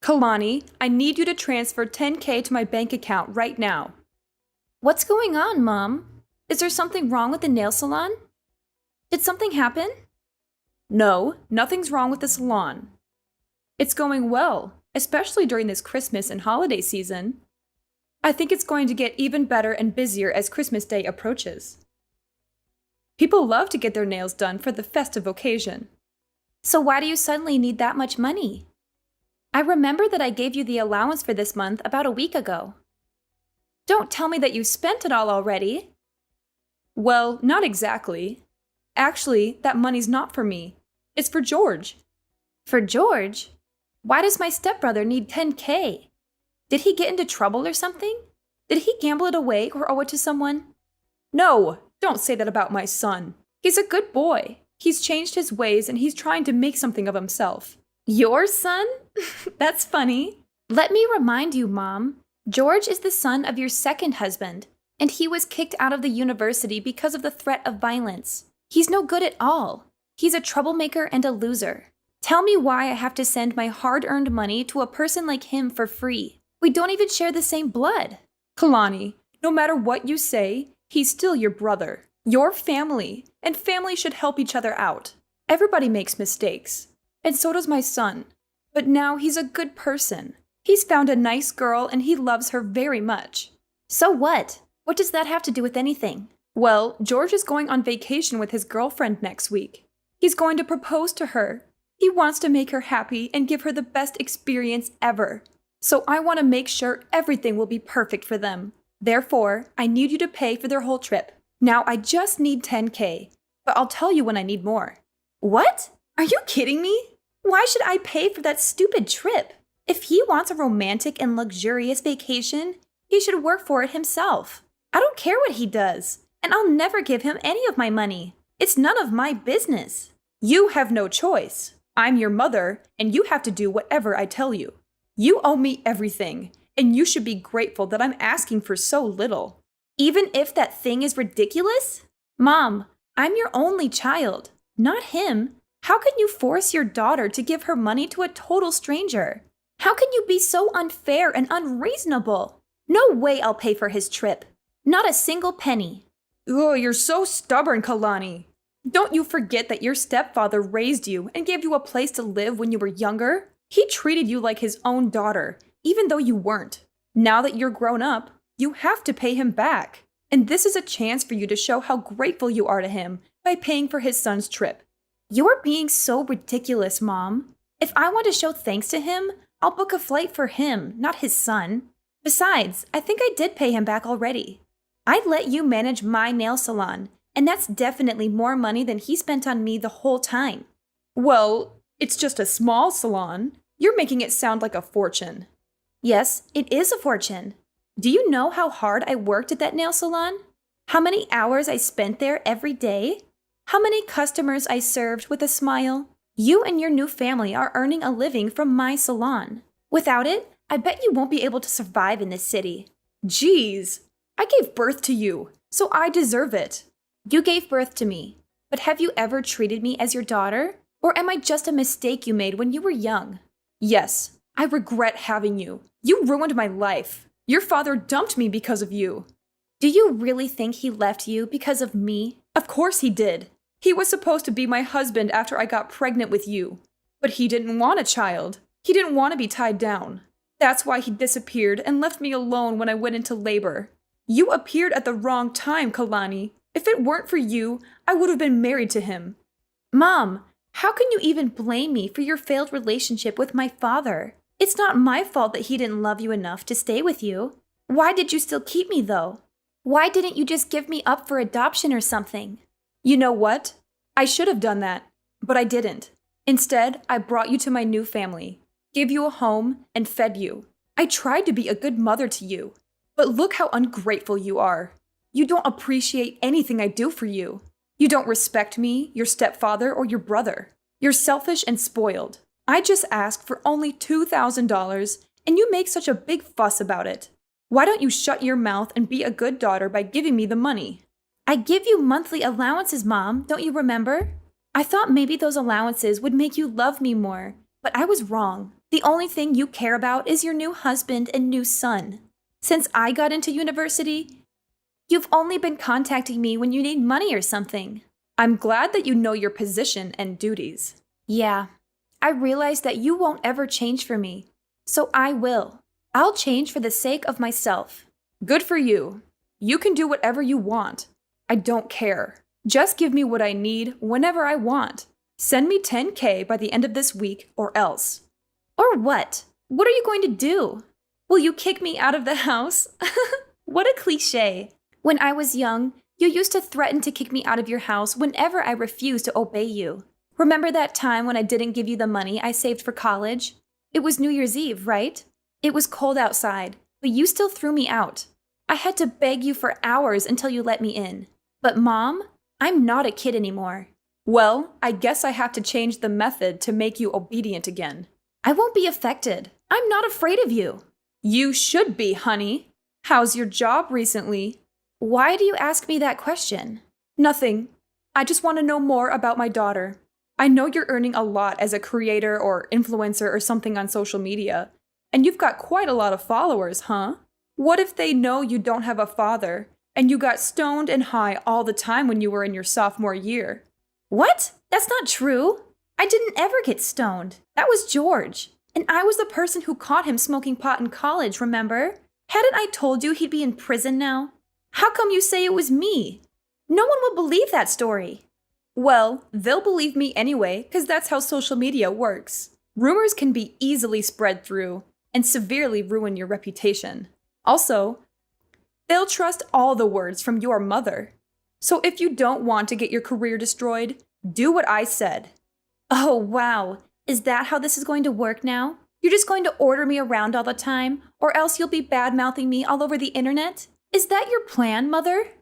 Kalani, I need you to transfer 10K to my bank account right now. What's going on, Mom? Is there something wrong with the nail salon? Did something happen? No, nothing's wrong with the salon. It's going well, especially during this Christmas and holiday season. I think it's going to get even better and busier as Christmas Day approaches. People love to get their nails done for the festive occasion. So why do you suddenly need that much money? I remember that I gave you the allowance for this month about a week ago. Don't tell me that you spent it all already. Well, not exactly. Actually, that money's not for me. It's for George. For George? Why does my stepbrother need 10K? Did he get into trouble or something? Did he gamble it away or owe it to someone? No, don't say that about my son. He's a good boy. He's changed his ways and he's trying to make something of himself. Your son? That's funny. Let me remind you, Mom. George is the son of your second husband, and he was kicked out of the university because of the threat of violence. He's no good at all. He's a troublemaker and a loser. Tell me why I have to send my hard-earned money to a person like him for free. We don't even share the same blood. Kalani, no matter what you say, he's still your brother. Your family, and family should help each other out. Everybody makes mistakes, and so does my son. But now he's a good person. He's found a nice girl and he loves her very much. So what? What does that have to do with anything? Well, George is going on vacation with his girlfriend next week. He's going to propose to her. He wants to make her happy and give her the best experience ever. So I want to make sure everything will be perfect for them. Therefore, I need you to pay for their whole trip. Now I just need 10K, but I'll tell you when I need more. What? Are you kidding me? Why should I pay for that stupid trip? If he wants a romantic and luxurious vacation, he should work for it himself. I don't care what he does, and I'll never give him any of my money. It's none of my business. You have no choice. I'm your mother, and you have to do whatever I tell you. You owe me everything, and you should be grateful that I'm asking for so little. Even if that thing is ridiculous? Mom, I'm your only child, not him. How can you force your daughter to give her money to a total stranger? How can you be so unfair and unreasonable? No way I'll pay for his trip. Not a single penny. Oh, you're so stubborn, Kalani. Don't you forget that your stepfather raised you and gave you a place to live when you were younger? He treated you like his own daughter, even though you weren't. Now that you're grown up, you have to pay him back. And this is a chance for you to show how grateful you are to him by paying for his son's trip. You're being so ridiculous, Mom. If I want to show thanks to him, I'll book a flight for him, not his son. Besides, I think I did pay him back already. I let you manage my nail salon, and that's definitely more money than he spent on me the whole time. Well, it's just a small salon. You're making it sound like a fortune. Yes, it is a fortune. Do you know how hard I worked at that nail salon? How many hours I spent there every day? How many customers I served with a smile? You and your new family are earning a living from my salon. Without it, I bet you won't be able to survive in this city. Jeez, I gave birth to you, so I deserve it. You gave birth to me, but have you ever treated me as your daughter? Or am I just a mistake you made when you were young? Yes, I regret having you. You ruined my life. Your father dumped me because of you. Do you really think he left you because of me? Of course he did. He was supposed to be my husband after I got pregnant with you. But he didn't want a child. He didn't want to be tied down. That's why he disappeared and left me alone when I went into labor. You appeared at the wrong time, Kalani. If it weren't for you, I would have been married to him. Mom, how can you even blame me for your failed relationship with my father? It's not my fault that he didn't love you enough to stay with you. Why did you still keep me, though? Why didn't you just give me up for adoption or something? You know what? I should have done that, but I didn't. Instead, I brought you to my new family, gave you a home, and fed you. I tried to be a good mother to you, but look how ungrateful you are. You don't appreciate anything I do for you. You don't respect me, your stepfather, or your brother. You're selfish and spoiled. I just asked for only $2,000, and you make such a big fuss about it. Why don't you shut your mouth and be a good daughter by giving me the money? I give you monthly allowances, Mom, don't you remember? I thought maybe those allowances would make you love me more, But I was wrong. The only thing you care about is your new husband and new son. Since I got into university, you've only been contacting me when you need money or something. I'm glad that you know your position and duties. Yeah, I realize that you won't ever change for me, so I will. I'll change for the sake of myself. Good for you. You can do whatever you want. I don't care. Just give me what I need whenever I want. Send me $10K by the end of this week or else. Or what? What are you going to do? Will you kick me out of the house? What a cliche. When I was young, you used to threaten to kick me out of your house whenever I refused to obey you. Remember that time when I didn't give you the money I saved for college? It was New Year's Eve, right? It was cold outside, but you still threw me out. I had to beg you for hours until you let me in. But Mom, I'm not a kid anymore. Well, I guess I have to change the method to make you obedient again. I won't be affected. I'm not afraid of you. You should be, honey. How's your job recently? Why do you ask me that question? Nothing. I just want to know more about my daughter. I know you're earning a lot as a creator or influencer or something on social media, and you've got quite a lot of followers, huh? What if they know you don't have a father, and you got stoned and high all the time when you were in your sophomore year? What? That's not true. I didn't ever get stoned. That was George. And I was the person who caught him smoking pot in college, remember? Hadn't I told you he'd be in prison now? How come you say it was me? No one will believe that story. Well, they'll believe me anyway, because that's how social media works. Rumors can be easily spread through and severely ruin your reputation. Also, they'll trust all the words from your mother. So if you don't want to get your career destroyed, do what I said. Oh, wow. Is that how this is going to work now? You're just going to order me around all the time, or else you'll be bad-mouthing me all over the internet? Is that your plan, Mother?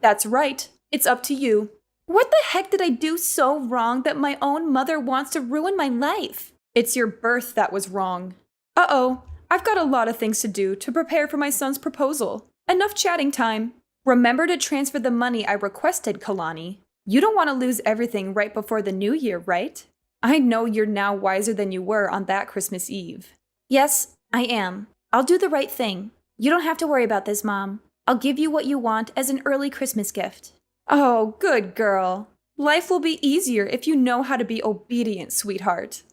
That's right. It's up to you. What the heck did I do so wrong that my own mother wants to ruin my life? It's your birth that was wrong. Uh-oh, I've got a lot of things to do to prepare for my son's proposal. Enough chatting time. Remember to transfer the money I requested, Kalani. You don't want to lose everything right before the new year, right? I know you're now wiser than you were on that Christmas Eve. Yes, I am. I'll do the right thing. You don't have to worry about this, Mom. I'll give you what you want as an early Christmas gift. Oh, good girl. Life will be easier if you know how to be obedient, sweetheart.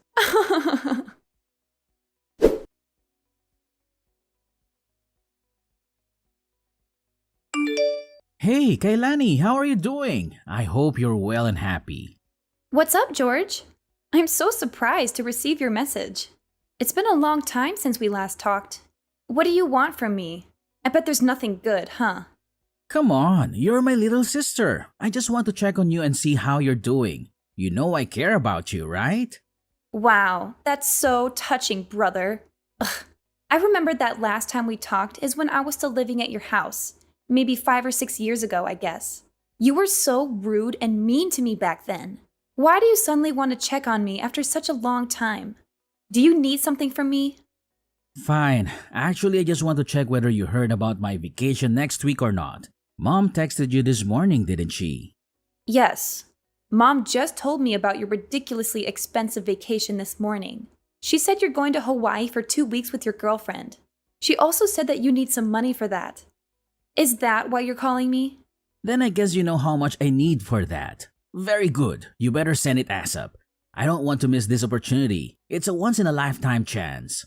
Hey, Kailani, how are you doing? I hope you're well and happy. What's up, George? I'm so surprised to receive your message. It's been a long time since we last talked. What do you want from me? I bet there's nothing good, huh? Come on, you're my little sister. I just want to check on you and see how you're doing. You know I care about you, right? Wow, that's so touching, brother. Ugh. I remembered that last time we talked is when I was still living at your house. Maybe 5 or 6 years ago, I guess. You were so rude and mean to me back then. Why do you suddenly want to check on me after such a long time? Do you need something from me? Fine. Actually, I just want to check whether you heard about my vacation next week or not. Mom texted you this morning, didn't she? Yes. Mom just told me about your ridiculously expensive vacation this morning. She said you're going to Hawaii for 2 weeks with your girlfriend. She also said that you need some money for that. Is that why you're calling me? Then I guess you know how much I need for that. Very good. You better send it ASAP. I don't want to miss this opportunity. It's a once-in-a-lifetime chance.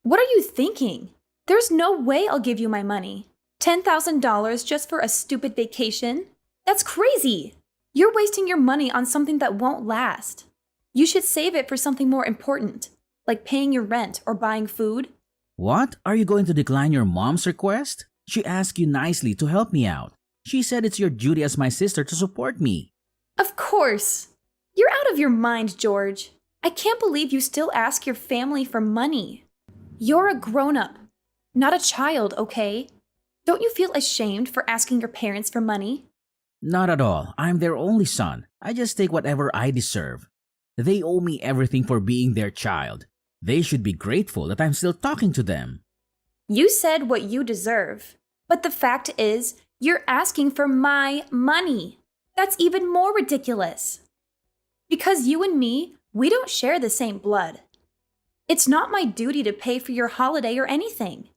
What are you thinking? There's no way I'll give you my money. $10,000 just for a stupid vacation? That's crazy! You're wasting your money on something that won't last. You should save it for something more important, like paying your rent or buying food. What? Are you going to decline your mom's request? She asked you nicely to help me out. She said it's your duty as my sister to support me. Of course! You're out of your mind, George. I can't believe you still ask your family for money. You're a grown-up, not a child, okay? Don't you feel ashamed for asking your parents for money? Not at all. I'm their only son. I just take whatever I deserve. They owe me everything for being their child. They should be grateful that I'm still talking to them. You said what you deserve. But the fact is, you're asking for my money. That's even more ridiculous. Because you and me, we don't share the same blood. It's not my duty to pay for your holiday or anything.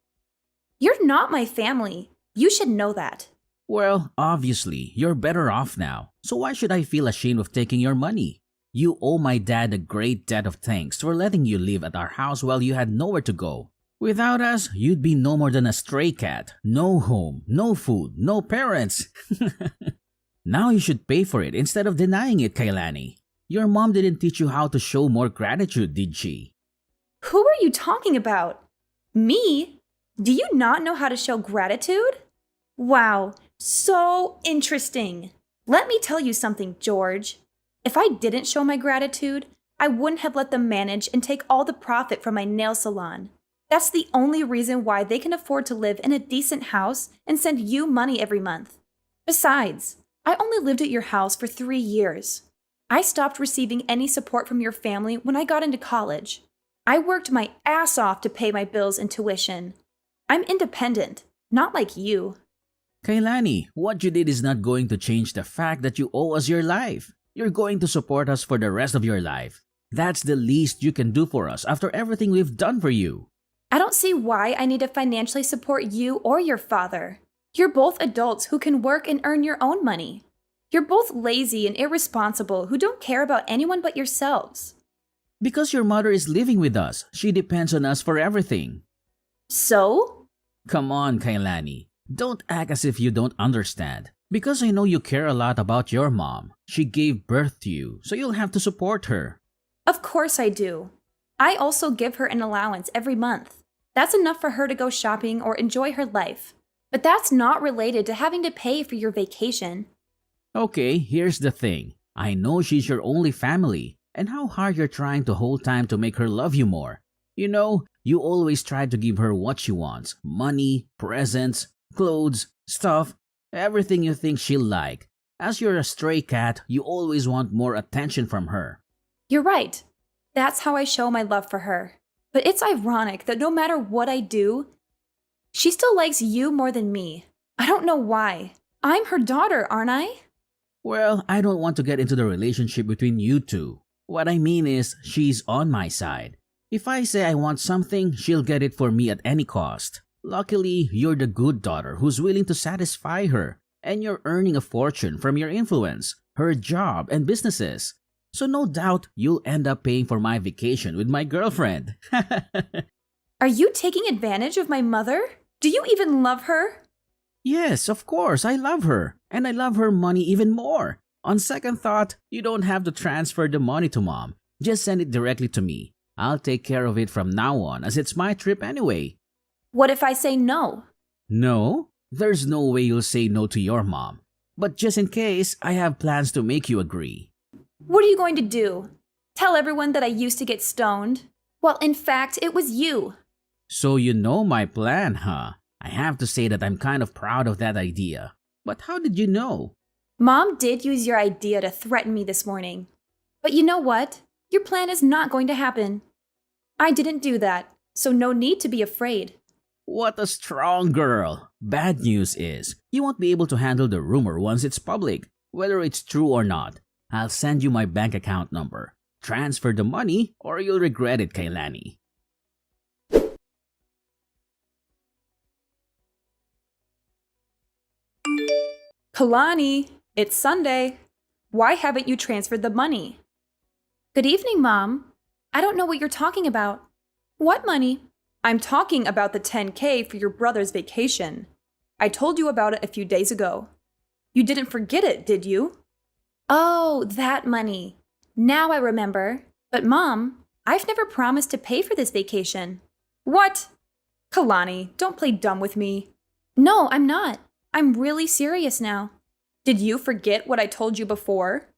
You're not my family. You should know that. Well, obviously, you're better off now, so why should I feel ashamed of taking your money? You owe my dad a great debt of thanks for letting you live at our house while you had nowhere to go. Without us, you'd be no more than a stray cat. No home, no food, no parents. Now you should pay for it instead of denying it, Kailani. Your mom didn't teach you how to show more gratitude, did she? Who are you talking about? Me? Do you not know how to show gratitude? Wow, so interesting. Let me tell you something, George. If I didn't show my gratitude, I wouldn't have let them manage and take all the profit from my nail salon. That's the only reason why they can afford to live in a decent house and send you money every month. Besides, I only lived at your house for 3 years. I stopped receiving any support from your family when I got into college. I worked my ass off to pay my bills and tuition. I'm independent, not like you. Kailani, what you did is not going to change the fact that you owe us your life. You're going to support us for the rest of your life. That's the least you can do for us after everything we've done for you. I don't see why I need to financially support you or your father. You're both adults who can work and earn your own money. You're both lazy and irresponsible who don't care about anyone but yourselves. Because your mother is living with us, she depends on us for everything. So? Come on, Kailani. Don't act as if you don't understand. Because I know you care a lot about your mom. She gave birth to you, so you'll have to support her. Of course I do. I also give her an allowance every month. That's enough for her to go shopping or enjoy her life. But that's not related to having to pay for your vacation. Okay, here's the thing. I know she's your only family, and how hard you're trying the whole time to make her love you more. You know, you always try to give her what she wants. Money, presents, clothes, stuff, everything you think she'll like. As you're a stray cat, you always want more attention from her. You're right. That's how I show my love for her. But it's ironic that no matter what I do, she still likes you more than me. I don't know why. I'm her daughter, aren't I? Well, I don't want to get into the relationship between you two. What I mean is, she's on my side. If I say I want something, she'll get it for me at any cost. Luckily, you're the good daughter who's willing to satisfy her, and you're earning a fortune from your influence, her job, and businesses. So no doubt you'll end up paying for my vacation with my girlfriend. Are you taking advantage of my mother? Do you even love her? Yes, of course, I love her. And I love her money even more. On second thought, you don't have to transfer the money to mom. Just send it directly to me. I'll take care of it from now on as it's my trip anyway. What if I say no? No? There's no way you'll say no to your mom. But just in case, I have plans to make you agree. What are you going to do? Tell everyone that I used to get stoned? Well, in fact, it was you. So you know my plan, huh? I have to say that I'm kind of proud of that idea. But how did you know? Mom did use your idea to threaten me this morning. But you know what? Your plan is not going to happen. I didn't do that, so no need to be afraid. What a strong girl! Bad news is, you won't be able to handle the rumor once it's public, whether it's true or not. I'll send you my bank account number. Transfer the money or you'll regret it, Kailani. Kalani, it's Sunday. Why haven't you transferred the money? Good evening, Mom. I don't know what you're talking about. What money? I'm talking about the $10K for your brother's vacation. I told you about it a few days ago. You didn't forget it, did you? Oh, that money. Now I remember. But Mom, I've never promised to pay for this vacation. What? Kalani, don't play dumb with me. No, I'm not. I'm really serious now. Did you forget what I told you before?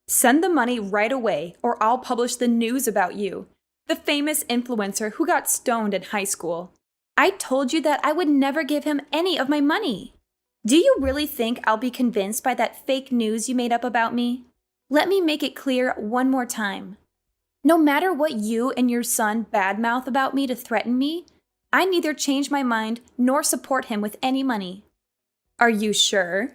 Send the money right away or I'll publish the news about you, the famous influencer who got stoned in high school. I told you that I would never give him any of my money. Do you really think I'll be convinced by that fake news you made up about me? Let me make it clear one more time. No matter what you and your son badmouth about me to threaten me, I neither change my mind nor support him with any money. Are you sure?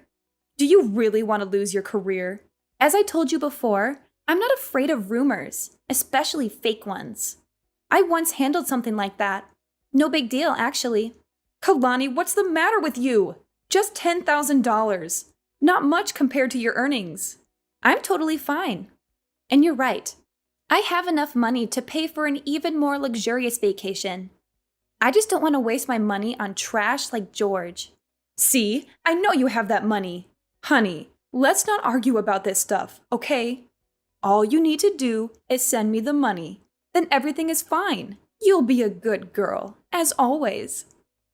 Do you really want to lose your career? As I told you before, I'm not afraid of rumors, especially fake ones. I once handled something like that. No big deal, actually. Kalani, what's the matter with you? Just $10,000. Not much compared to your earnings. I'm totally fine. And you're right. I have enough money to pay for an even more luxurious vacation. I just don't want to waste my money on trash like George. See, I know you have that money. Honey, let's not argue about this stuff, okay? All you need to do is send me the money. Then everything is fine. You'll be a good girl, as always.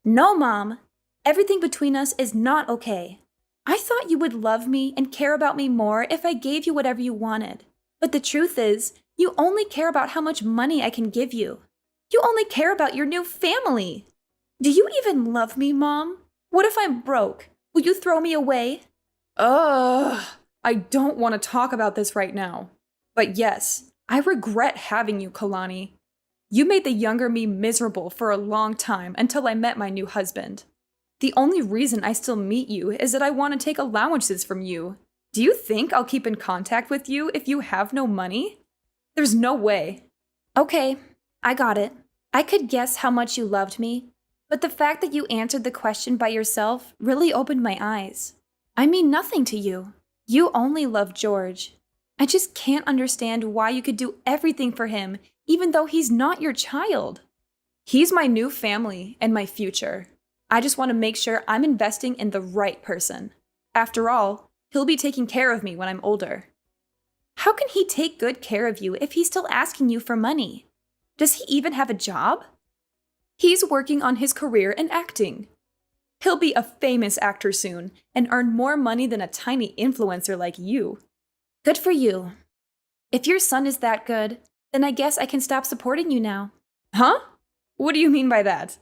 No, Mom. Everything between us is not okay. I thought you would love me and care about me more if I gave you whatever you wanted. But the truth is, you only care about how much money I can give you. You only care about your new family. Do you even love me, Mom? What if I'm broke? Will you throw me away? I don't want to talk about this right now. But yes, I regret having you, Kalani. You made the younger me miserable for a long time until I met my new husband. The only reason I still meet you is that I want to take allowances from you. Do you think I'll keep in contact with you if you have no money? There's no way. Okay, I got it. I could guess how much you loved me, but the fact that you answered the question by yourself really opened my eyes. I mean nothing to you. You only love George. I just can't understand why you could do everything for him, even though he's not your child. He's my new family and my future. I just want to make sure I'm investing in the right person. After all, he'll be taking care of me when I'm older. How can he take good care of you if he's still asking you for money? Does he even have a job? He's working on his career in acting. He'll be a famous actor soon and earn more money than a tiny influencer like you. Good for you. If your son is that good, then I guess I can stop supporting you now. Huh? What do you mean by that?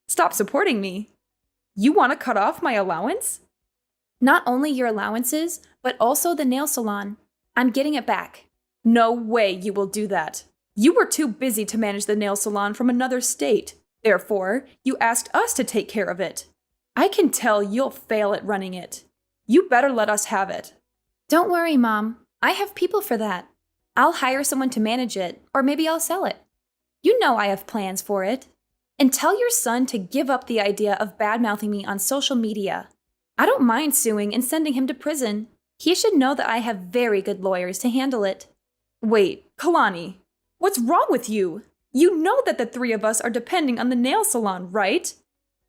Stop supporting me? You want to cut off my allowance? Not only your allowances, but also the nail salon. I'm getting it back. No way you will do that. You were too busy to manage the nail salon from another state. Therefore, you asked us to take care of it. I can tell you'll fail at running it. You better let us have it. Don't worry, Mom. I have people for that. I'll hire someone to manage it, or maybe I'll sell it. You know I have plans for it. And tell your son to give up the idea of bad-mouthing me on social media. I don't mind suing and sending him to prison. He should know that I have very good lawyers to handle it. Wait, Kalani, what's wrong with you? You know that the three of us are depending on the nail salon, right?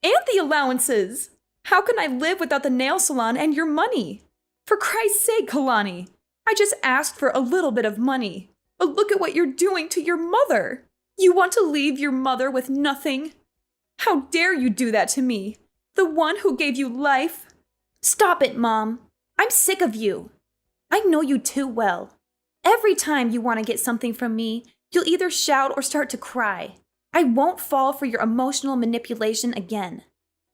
And the allowances. How can I live without the nail salon and your money? For Christ's sake, Kalani, I just asked for a little bit of money. But look at what you're doing to your mother. You want to leave your mother with nothing? How dare you do that to me, the one who gave you life? Stop it, Mom. I'm sick of you. I know you too well. Every time you want to get something from me, you'll either shout or start to cry. I won't fall for your emotional manipulation again.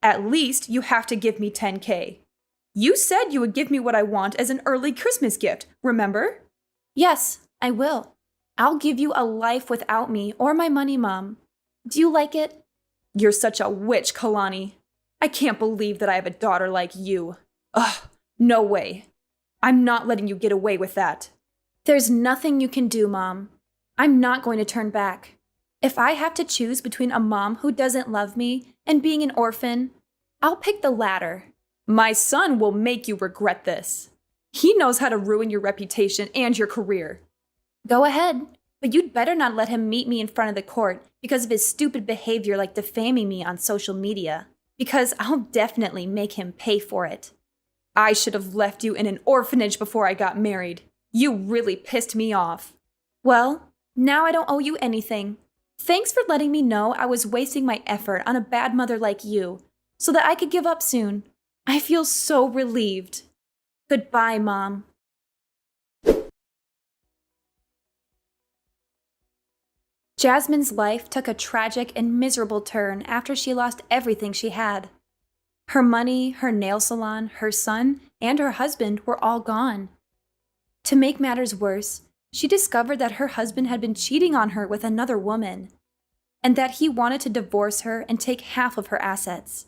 At least you have to give me $10K. You said you would give me what I want as an early Christmas gift, remember? Yes, I will. I'll give you a life without me or my money, Mom. Do you like it? You're such a witch, Kalani. I can't believe that I have a daughter like you. Ugh, no way. I'm not letting you get away with that. There's nothing you can do, Mom. I'm not going to turn back. If I have to choose between a mom who doesn't love me and being an orphan, I'll pick the latter. My son will make you regret this. He knows how to ruin your reputation and your career. Go ahead, but you'd better not let him meet me in front of the court because of his stupid behavior like defaming me on social media, because I'll definitely make him pay for it. I should have left you in an orphanage before I got married. You really pissed me off. Well, now I don't owe you anything. Thanks for letting me know I was wasting my effort on a bad mother like you, so that I could give up soon. I feel so relieved. Goodbye, Mom. Jasmine's life took a tragic and miserable turn after she lost everything she had. Her money, her nail salon, her son, and her husband were all gone. To make matters worse, she discovered that her husband had been cheating on her with another woman, and that he wanted to divorce her and take half of her assets.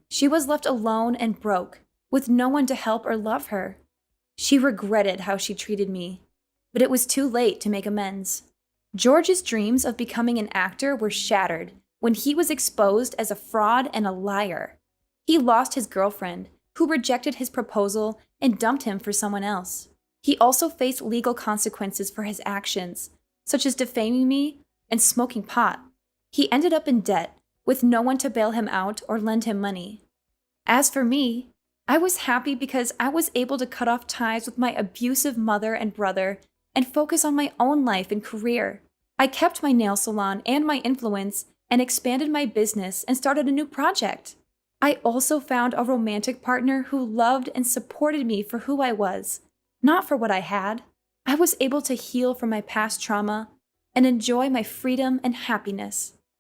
She was left alone and broke, with no one to help or love her. She regretted how she treated me, but it was too late to make amends. George's dreams of becoming an actor were shattered when he was exposed as a fraud and a liar. He lost his girlfriend, who rejected his proposal and dumped him for someone else. He also faced legal consequences for his actions, such as defaming me and smoking pot. He ended up in debt, with no one to bail him out or lend him money. As for me, I was happy because I was able to cut off ties with my abusive mother and brother and focus on my own life and career. I kept my nail salon and my influence and expanded my business and started a new project. I also found a romantic partner who loved and supported me for who I was, not for what I had. I was able to heal from my past trauma and enjoy my freedom and happiness.